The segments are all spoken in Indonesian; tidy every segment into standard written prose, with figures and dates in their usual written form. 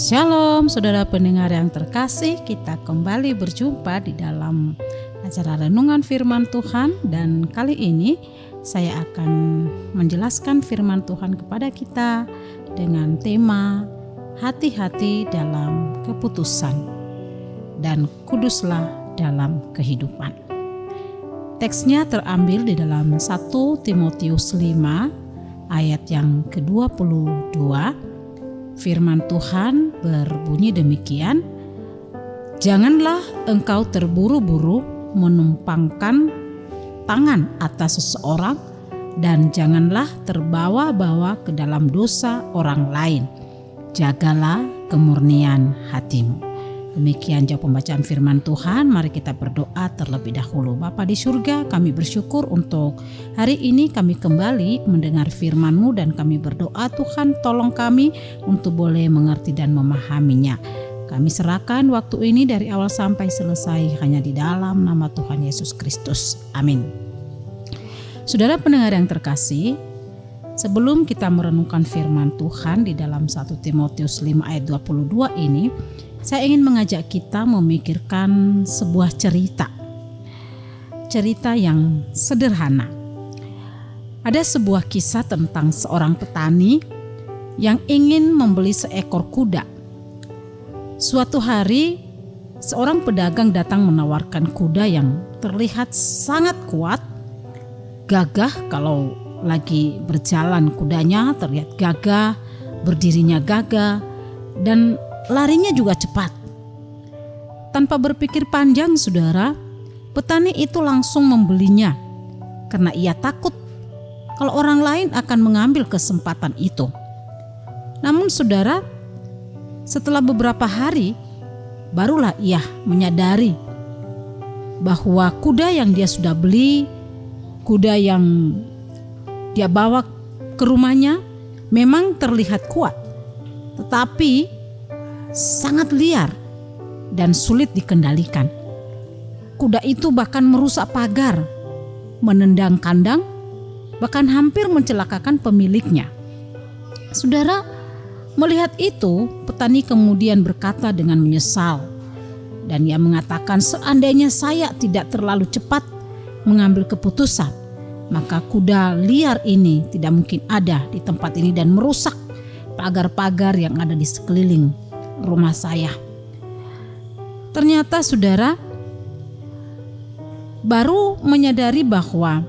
Shalom saudara pendengar yang terkasih, kita kembali berjumpa di dalam acara Renungan Firman Tuhan. Dan kali ini saya akan menjelaskan firman Tuhan kepada kita dengan tema hati-hati dalam keputusan dan kuduslah dalam kehidupan. Teksnya terambil di dalam 1 Timotius 5 ayat yang ke-22. Firman Tuhan berbunyi demikian, janganlah engkau terburu-buru menumpangkan tangan atas seseorang dan janganlah terbawa-bawa ke dalam dosa orang lain. Jagalah kemurnian hatimu. Demikian jawab pembacaan firman Tuhan. Mari kita berdoa terlebih dahulu. Bapa di surga, kami bersyukur untuk hari ini kami kembali mendengar firman-Mu dan kami berdoa Tuhan tolong kami untuk boleh mengerti dan memahaminya. Kami serahkan waktu ini dari awal sampai selesai hanya di dalam nama Tuhan Yesus Kristus. Amin. Saudara pendengar yang terkasih, sebelum kita merenungkan firman Tuhan di dalam 1 Timotius 5 ayat 22 ini, saya ingin mengajak kita memikirkan sebuah cerita yang sederhana. Ada sebuah kisah tentang seorang petani yang ingin membeli seekor kuda. Suatu hari, seorang pedagang datang menawarkan kuda yang terlihat sangat kuat, gagah kalau lagi berjalan kudanya terlihat gagah, berdirinya gagah, dan larinya juga cepat. Tanpa berpikir panjang, saudara, petani itu langsung membelinya karena ia takut kalau orang lain akan mengambil kesempatan itu. Namun saudara, setelah beberapa hari barulah ia menyadari bahwa kuda yang dia sudah beli, kuda yang dia bawa ke rumahnya memang terlihat kuat, tetapi sangat liar dan sulit dikendalikan. Kuda itu bahkan merusak pagar, menendang kandang, bahkan hampir mencelakakan pemiliknya. Saudara, melihat itu, petani kemudian berkata dengan menyesal, dan ia mengatakan, seandainya saya tidak terlalu cepat mengambil keputusan, maka kuda liar ini tidak mungkin ada di tempat ini dan merusak pagar-pagar yang ada di sekeliling rumah saya. Ternyata saudara baru menyadari bahwa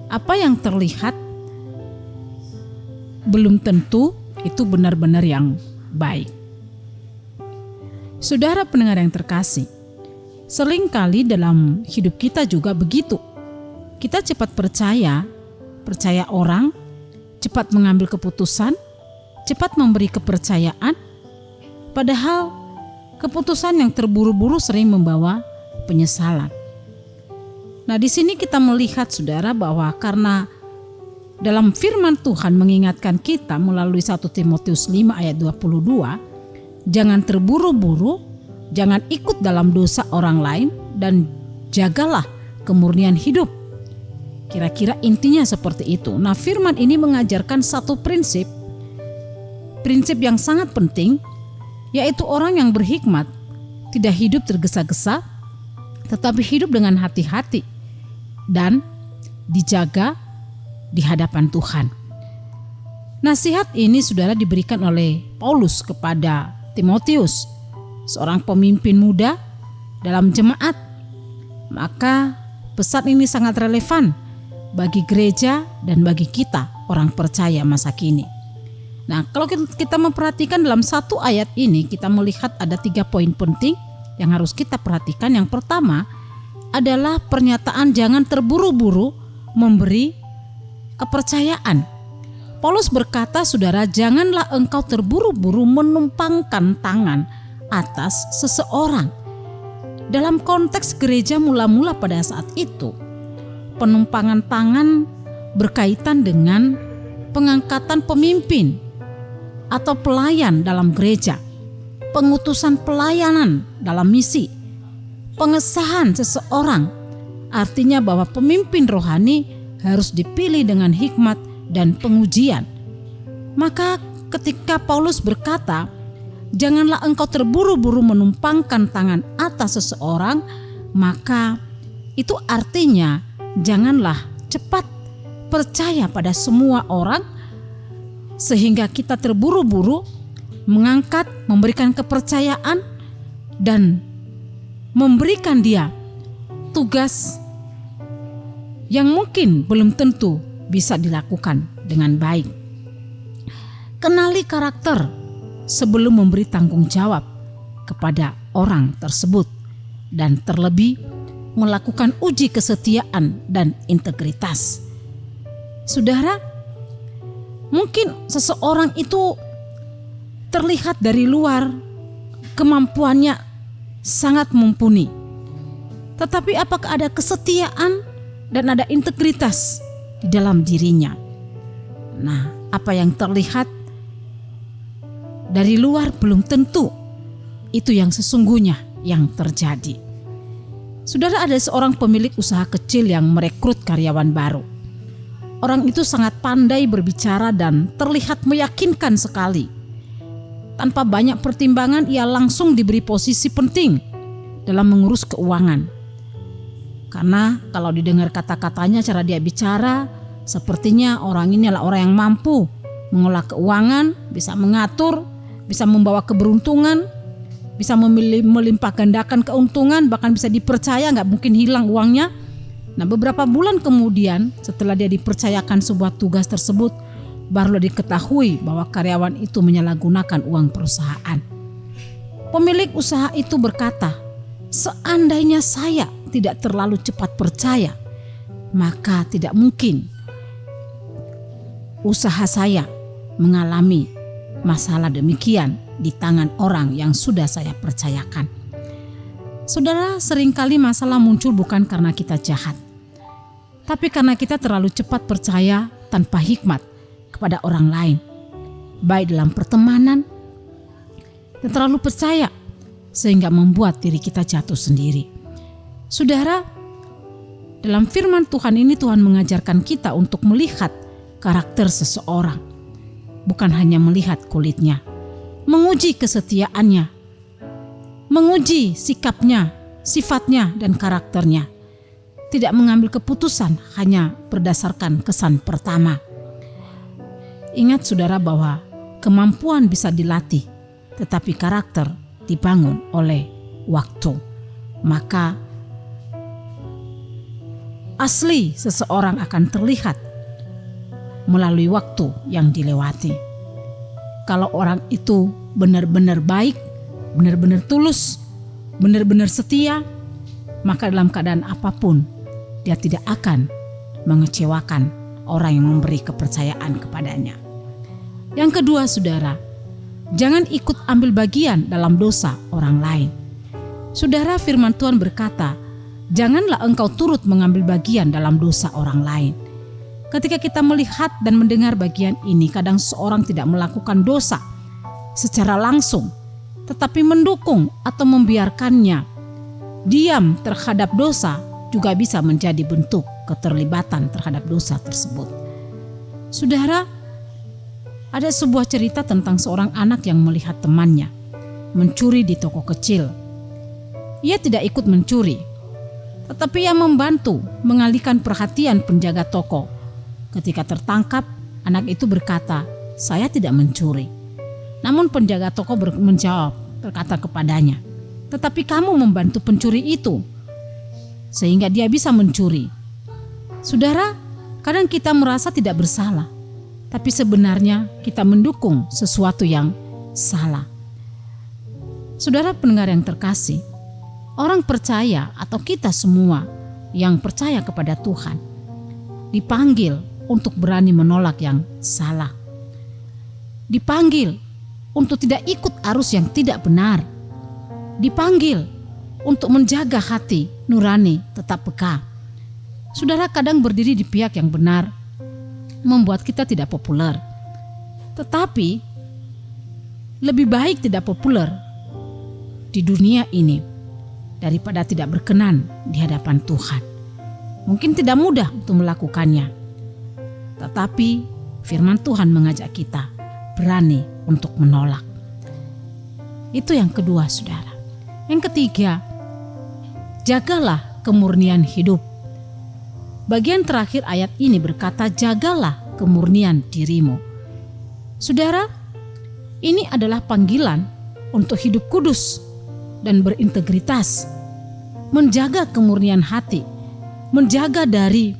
apa yang terlihat belum tentu itu benar-benar yang baik. Saudara pendengar yang terkasih, seringkali dalam hidup kita juga begitu. Kita cepat percaya orang, cepat mengambil keputusan, cepat memberi kepercayaan, padahal keputusan yang terburu-buru sering membawa penyesalan. Nah, di sini kita melihat saudara bahwa karena dalam firman Tuhan mengingatkan kita melalui 1 Timotius 5 ayat 22, jangan terburu-buru, jangan ikut dalam dosa orang lain, dan jagalah kemurnian hidup. Kira-kira intinya seperti itu. Nah, firman ini mengajarkan satu prinsip yang sangat penting, yaitu orang yang berhikmat tidak hidup tergesa-gesa, tetapi hidup dengan hati-hati dan dijaga di hadapan Tuhan. Nasihat ini saudara diberikan oleh Paulus kepada Timotius, seorang pemimpin muda dalam jemaat. Maka pesan ini sangat relevan bagi gereja dan bagi kita orang percaya masa kini. Nah, kalau kita memperhatikan dalam satu ayat ini, kita melihat ada 3 poin penting yang harus kita perhatikan. Yang pertama adalah pernyataan jangan terburu-buru memberi kepercayaan. Paulus berkata, saudara, janganlah engkau terburu-buru menumpangkan tangan atas seseorang. Dalam konteks gereja mula-mula pada saat itu, penumpangan tangan berkaitan dengan pengangkatan pemimpin atau pelayan dalam gereja, pengutusan pelayanan dalam misi, pengesahan seseorang. Artinya bahwa pemimpin rohani harus dipilih dengan hikmat dan pengujian. Maka ketika Paulus berkata, janganlah engkau terburu-buru menumpangkan tangan atas seseorang, maka itu artinya janganlah cepat percaya pada semua orang sehingga kita terburu-buru mengangkat, memberikan kepercayaan dan memberikan dia tugas yang mungkin belum tentu bisa dilakukan dengan baik. Kenali karakter sebelum memberi tanggung jawab kepada orang tersebut, dan terlebih melakukan uji kesetiaan dan integritas. Saudara, mungkin seseorang itu terlihat dari luar kemampuannya sangat mumpuni, tetapi apakah ada kesetiaan dan ada integritas di dalam dirinya? Nah, apa yang terlihat dari luar belum tentu itu yang sesungguhnya yang terjadi. Saudara, ada seorang pemilik usaha kecil yang merekrut karyawan baru. Orang itu sangat pandai berbicara dan terlihat meyakinkan sekali. Tanpa banyak pertimbangan, ia langsung diberi posisi penting dalam mengurus keuangan. Karena kalau didengar kata-katanya, cara dia bicara, sepertinya orang ini adalah orang yang mampu mengolah keuangan, bisa mengatur, bisa membawa keberuntungan, bisa melimpah gandakan keuntungan, bahkan bisa dipercaya, nggak mungkin hilang uangnya. Nah, beberapa bulan kemudian setelah dia dipercayakan sebuah tugas tersebut, barulah diketahui bahwa karyawan itu menyalahgunakan uang perusahaan. Pemilik usaha itu berkata, "Seandainya saya tidak terlalu cepat percaya, maka tidak mungkin usaha saya mengalami masalah demikian di tangan orang yang sudah saya percayakan." Saudara, seringkali masalah muncul bukan karena kita jahat, tapi karena kita terlalu cepat percaya tanpa hikmat kepada orang lain, baik dalam pertemanan, dan terlalu percaya sehingga membuat diri kita jatuh sendiri. Saudara, dalam firman Tuhan ini Tuhan mengajarkan kita untuk melihat karakter seseorang, bukan hanya melihat kulitnya, menguji kesetiaannya, menguji sikapnya, sifatnya, dan karakternya. Tidak mengambil keputusan hanya berdasarkan kesan pertama. Ingat saudara bahwa kemampuan bisa dilatih, tetapi karakter dibangun oleh waktu. Maka asli seseorang akan terlihat melalui waktu yang dilewati. Kalau orang itu benar-benar baik, benar-benar tulus, benar-benar setia, maka dalam keadaan apapun dia tidak akan mengecewakan orang yang memberi kepercayaan kepadanya. Yang kedua, saudara, jangan ikut ambil bagian dalam dosa orang lain. Saudara, firman Tuhan berkata, janganlah engkau turut mengambil bagian dalam dosa orang lain. Ketika kita melihat dan mendengar bagian ini, kadang seorang tidak melakukan dosa secara langsung, tetapi mendukung atau membiarkannya diam terhadap dosa juga bisa menjadi bentuk keterlibatan terhadap dosa tersebut. Saudara, ada sebuah cerita tentang seorang anak yang melihat temannya mencuri di toko kecil. Ia tidak ikut mencuri, tetapi ia membantu mengalihkan perhatian penjaga toko. Ketika tertangkap, anak itu berkata, "Saya tidak mencuri." Namun penjaga toko berkata kepadanya, "Tetapi kamu membantu pencuri itu sehingga dia bisa mencuri." Saudara, kadang kita merasa tidak bersalah, tapi sebenarnya kita mendukung sesuatu yang salah. Saudara pendengar yang terkasih, orang percaya atau kita semua yang percaya kepada Tuhan dipanggil untuk berani menolak yang salah. Dipanggil untuk tidak ikut arus yang tidak benar. Dipanggil untuk menjaga hati nurani tetap peka. Saudara, kadang berdiri di pihak yang benar membuat kita tidak populer. Tetapi lebih baik tidak populer di dunia ini daripada tidak berkenan di hadapan Tuhan. Mungkin tidak mudah untuk melakukannya, tetapi firman Tuhan mengajak kita berani untuk menolak. Itu yang kedua, saudara. Yang ketiga, jagalah kemurnian hidup. Bagian terakhir ayat ini berkata, jagalah kemurnian dirimu. Saudara, ini adalah panggilan untuk hidup kudus dan berintegritas, menjaga kemurnian hati, menjaga dari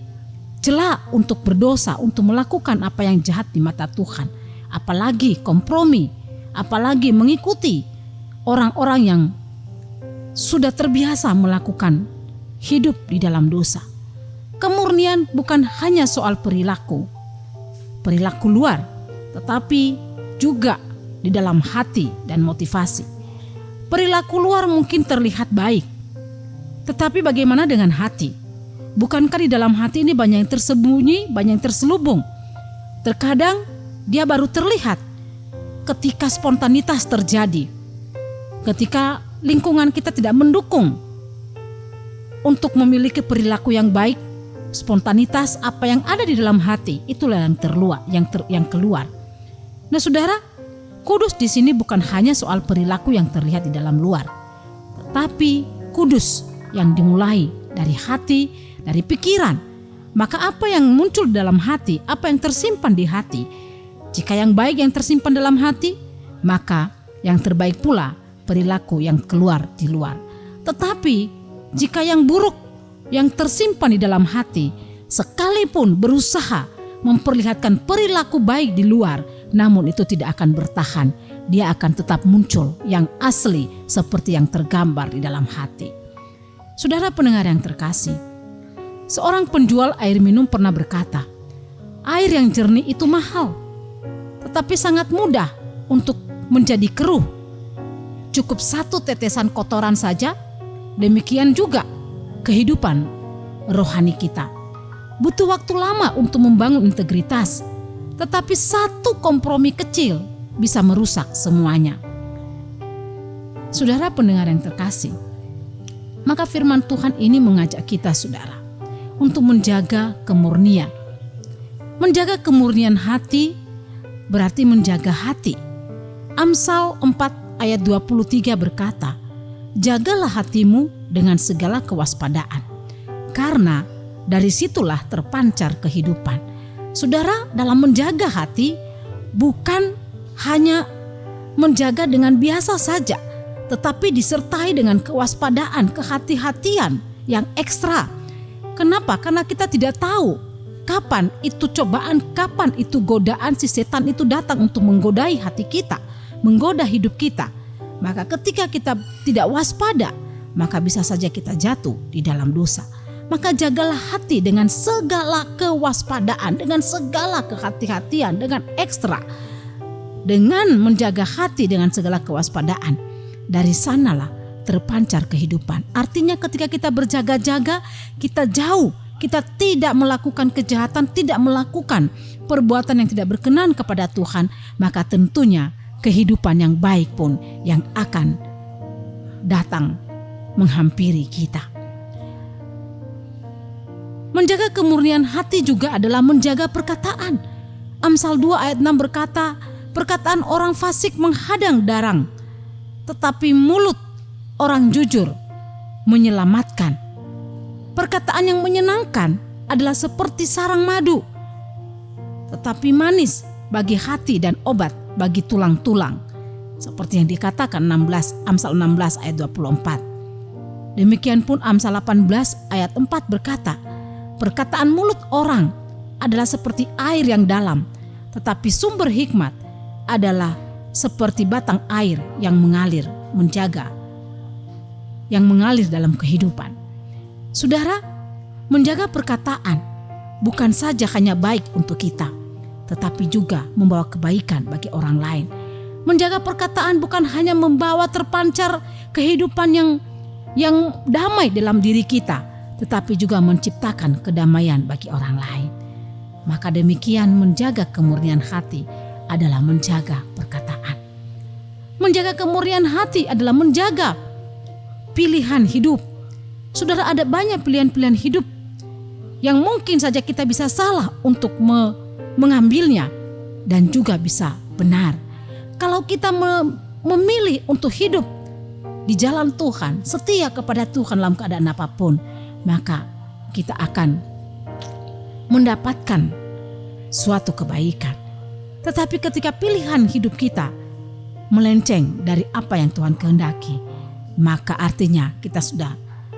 celah untuk berdosa, untuk melakukan apa yang jahat di mata Tuhan, apalagi kompromi, apalagi mengikuti orang-orang yang sudah terbiasa melakukan hidup di dalam dosa. Kemurnian bukan hanya soal perilaku luar, tetapi juga di dalam hati dan motivasi. Perilaku luar mungkin terlihat baik, tetapi bagaimana dengan hati? Bukankah di dalam hati ini banyak yang tersembunyi, banyak yang terselubung? Terkadang dia baru terlihat ketika spontanitas terjadi, ketika lingkungan kita tidak mendukung untuk memiliki perilaku yang baik. Spontanitas apa yang ada di dalam hati itulah yang keluar. Nah, saudara, kudus di sini bukan hanya soal perilaku yang terlihat di dalam luar, tetapi kudus yang dimulai dari hati, dari pikiran. Maka apa yang muncul dalam hati, apa yang tersimpan di hati, jika yang baik yang tersimpan dalam hati, maka yang terbaik pula perilaku yang keluar di luar. Tetapi jika yang buruk yang tersimpan di dalam hati, sekalipun berusaha memperlihatkan perilaku baik di luar, namun itu tidak akan bertahan. Dia akan tetap muncul yang asli seperti yang tergambar di dalam hati. Saudara pendengar yang terkasih, seorang penjual air minum pernah berkata, air yang jernih itu mahal, tetapi sangat mudah untuk menjadi keruh. Cukup satu tetesan kotoran saja, demikian juga kehidupan rohani kita. Butuh waktu lama untuk membangun integritas, tetapi satu kompromi kecil bisa merusak semuanya. Saudara pendengar yang terkasih, maka firman Tuhan ini mengajak kita, saudara, untuk menjaga kemurnian. Menjaga kemurnian hati berarti menjaga hati. Amsal 4 ayat 23 berkata, jagalah hatimu dengan segala kewaspadaan, karena dari situlah terpancar kehidupan. Saudara, dalam menjaga hati bukan hanya menjaga dengan biasa saja, tetapi disertai dengan kewaspadaan, kehati-hatian yang ekstra. Kenapa? Karena kita tidak tahu kapan itu cobaan, kapan itu godaan si setan itu datang untuk menggodai hati kita, menggoda hidup kita. Maka ketika kita tidak waspada, maka bisa saja kita jatuh di dalam dosa. Maka jagalah hati dengan segala kewaspadaan, dengan segala kehati-hatian, dengan ekstra. Dengan menjaga hati dengan segala kewaspadaan, dari sanalah terpancar kehidupan. Artinya ketika kita berjaga-jaga, kita jauh, kita tidak melakukan kejahatan, tidak melakukan perbuatan yang tidak berkenan kepada Tuhan, maka tentunya kehidupan yang baik pun yang akan datang menghampiri kita. Menjaga kemurnian hati juga adalah menjaga perkataan. Amsal 2 ayat 6 berkata, perkataan orang fasik menghadang darang, tetapi mulut orang jujur menyelamatkan. Perkataan yang menyenangkan adalah seperti sarang madu, tetapi manis bagi hati dan obat bagi tulang-tulang, seperti yang dikatakan Amsal 16 ayat 24. Demikian pun Amsal 18 ayat 4 berkata, perkataan mulut orang adalah seperti air yang dalam, tetapi sumber hikmat adalah seperti batang air yang mengalir, yang mengalir dalam kehidupan. Saudara, menjaga perkataan bukan saja hanya baik untuk kita, tetapi juga membawa kebaikan bagi orang lain. Menjaga perkataan bukan hanya membawa terpancar kehidupan yang damai dalam diri kita, tetapi juga menciptakan kedamaian bagi orang lain. Maka demikian menjaga kemurnian hati adalah menjaga perkataan. Menjaga kemurnian hati adalah menjaga pilihan hidup. Saudara, ada banyak pilihan-pilihan hidup yang mungkin saja kita bisa salah untuk mengambilnya dan juga bisa benar. Kalau kita memilih untuk hidup di jalan Tuhan, setia kepada Tuhan dalam keadaan apapun, maka kita akan mendapatkan suatu kebaikan. Tetapi ketika pilihan hidup kita melenceng dari apa yang Tuhan kehendaki, maka artinya kita sudah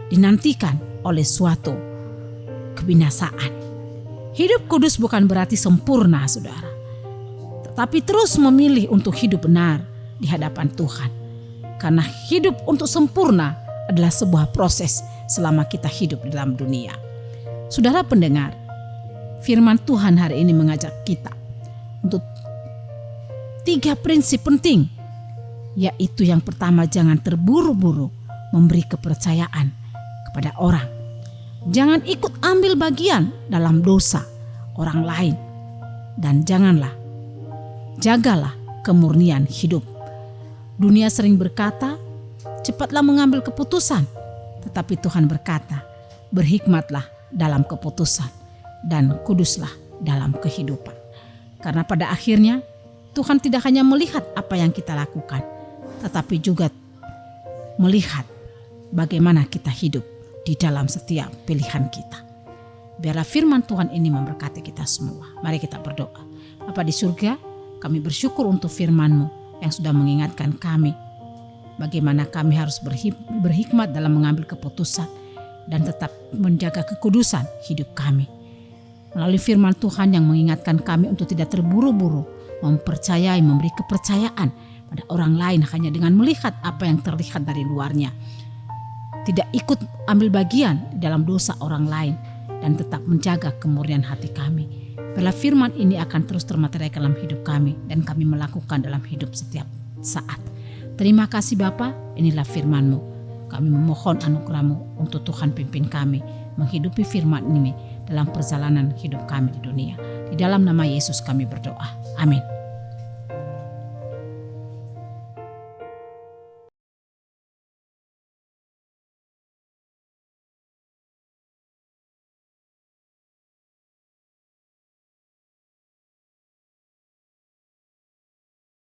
dinantikan oleh suatu kebinasaan. Hidup kudus bukan berarti sempurna, saudara, tetapi terus memilih untuk hidup benar di hadapan Tuhan. Karena hidup untuk sempurna adalah sebuah proses selama kita hidup di dalam dunia. Saudara pendengar, firman Tuhan hari ini mengajak kita untuk 3 prinsip penting, yaitu yang pertama, jangan terburu-buru memberi kepercayaan kepada orang. Jangan ikut ambil bagian dalam dosa orang lain, dan jagalah kemurnian hidup. Dunia sering berkata, cepatlah mengambil keputusan, tetapi Tuhan berkata, berhikmatlah dalam keputusan dan kuduslah dalam kehidupan. Karena pada akhirnya Tuhan tidak hanya melihat apa yang kita lakukan, tetapi juga melihat bagaimana kita hidup di dalam setiap pilihan kita. Biarlah firman Tuhan ini memberkati kita semua. Mari kita berdoa. Bapa di surga, kami bersyukur untuk firman-Mu yang sudah mengingatkan kami bagaimana kami harus berhikmat dalam mengambil keputusan dan tetap menjaga kekudusan hidup kami. Melalui firman Tuhan yang mengingatkan kami untuk tidak terburu-buru mempercayai, memberi kepercayaan pada orang lain hanya dengan melihat apa yang terlihat dari luarnya. Tidak ikut ambil bagian dalam dosa orang lain dan tetap menjaga kemurnian hati kami. Biarlah firman ini akan terus termateraikan dalam hidup kami dan kami melakukan dalam hidup setiap saat. Terima kasih Bapa, inilah firman-Mu. Kami memohon anugerah-Mu untuk Tuhan pimpin kami menghidupi firman ini dalam perjalanan hidup kami di dunia. Di dalam nama Yesus kami berdoa. Amin.